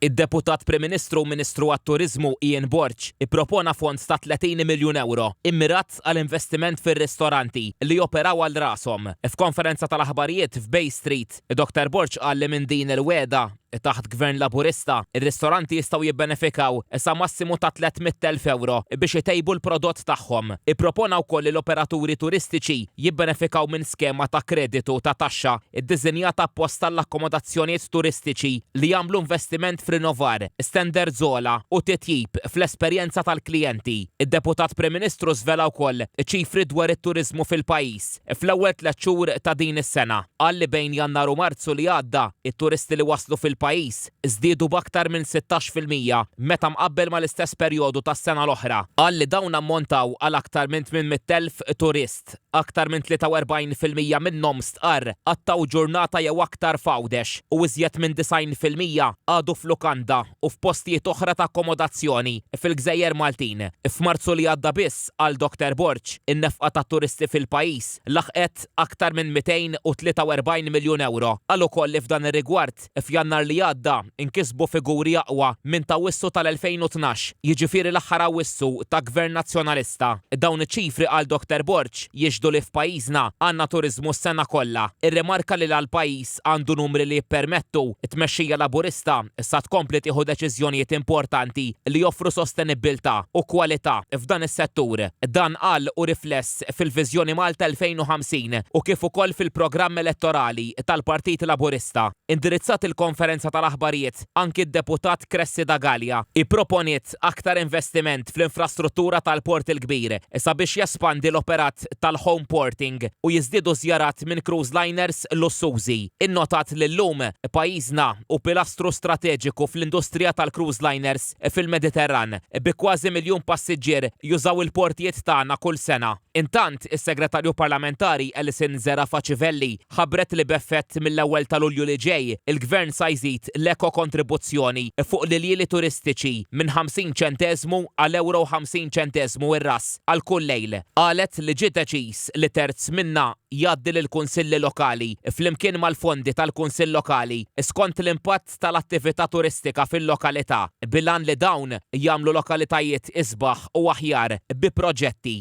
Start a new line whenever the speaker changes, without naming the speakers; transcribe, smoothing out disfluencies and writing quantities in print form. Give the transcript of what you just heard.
Id-Deputat Prim Ministru u Ministru għat-Turiżmu Ian Borg ippropona fond ta' 30 miljun euro immirat għal investiment fir-ristoranti li joperaw għal rashom. F'konferenza tal-aħbarijiet f'Bay Street, Dr. Borg qal li minn din il-weda taħt Gvern Laburista, ir-ristoranti jistgħu jibbenefikaw sa massimu ta' 300,000 euro biex itejbu l-prodott tagħhom. Ippropona wkoll li l-operaturi turistiċi jibbenefikaw minn skema ta' kreditu ta' taxxa iddiżinjata apposta l-akkomodazzjonijiet turistiċi li jagħmlu investiment f'rinnovar, standard żola u titjib fl-esperjenza tal-klijenti. Id-Deputat Prim Ministru żvela wkoll ċifri dwar it-turiżmu fil-pajjiż fl-ewwel 3 xhur ta' din is-sena. Qal li bejn Jannar u Marzu li għadda it-turisti li waslu fil-pajjiż żdiedu b'aktar minn 16% meta mqabbel mal-istess perjodu tas-sena l-oħra. Qal li dawn ammontaw għal aktar minn 800,000 turist, aktar minn 43% minnhom stqarr għattaw ġurnata jew aktar f'għawdex u iżjed minn 90% għadu f'lukanda u f'postijiet oħra ta' akkomodazzjoni fil-Gżejjer Maltin. F'Marzu li għadda biss għal Dr. Borg in-nefqa ta' turisti fil-pajjiż laħqet aktar minn 243 miljun euro. Qal ukoll li f'dan ir-rigward f'Jannar li għadda inkisbu figuri aqwa minn ta' wissu tal-2012, jiġifieri l-aħħar wissu ta' Gvern Nazzjonalista. Dawn iċ-ċifri għal Dr. Borg jiġdu li f'pajjiżna għandna turiżmu s-sena kollha. Irremarka li l-pajjiż għandu numri li jippermettu t-tmexxija Laburista issa tkompli tieħu deċiżjonijiet importanti li joffru sostenibilità u kwalità f'dan is-settur. Dan qal u rifless fil-Viżjoni Malta 2050 u kif ukoll fil-programm elettorali tal-Partit Laburista. Indirizzat il-konferenza tal-aħbarijiet anki d-Deputat Cressida Gallia ipproponiet aktar investiment fl-infrastruttura tal-port il-kbir sabiex jespandi l-operat tal-home porting u jiżdiedu żjarat minn cruise liners lussużi. Innotat li llum pajjiżna u pilastru strateġiku fl-industrija tal-cruise liners fil-Mediterran bi kważi 1 miljun passiġġier jużaw il-portijiet tagħna kull sena. Intant, is-Segretarju Parlamentari Alison Zerafa-Civelli ħabbret li b'effett mill-ewwel ta' Lulju li ġej il-Gvern sa jżid l-eko kontribuzzjoni fuq l-iljili turistiċi minn 50 ċenteżmu għal euro 50 ċenteżmu ir-ras għal kull lejl. Qalet li ġie deċiż li terz minna jgħaddi lill-kunsilli lokali flimkien mal-fondi tal-kunsill lokali skont l-impatt tal-attività turistika fil-lokalità bilan li dawn jagħmlu lokalitajiet isbaħ u aħjar bi proġetti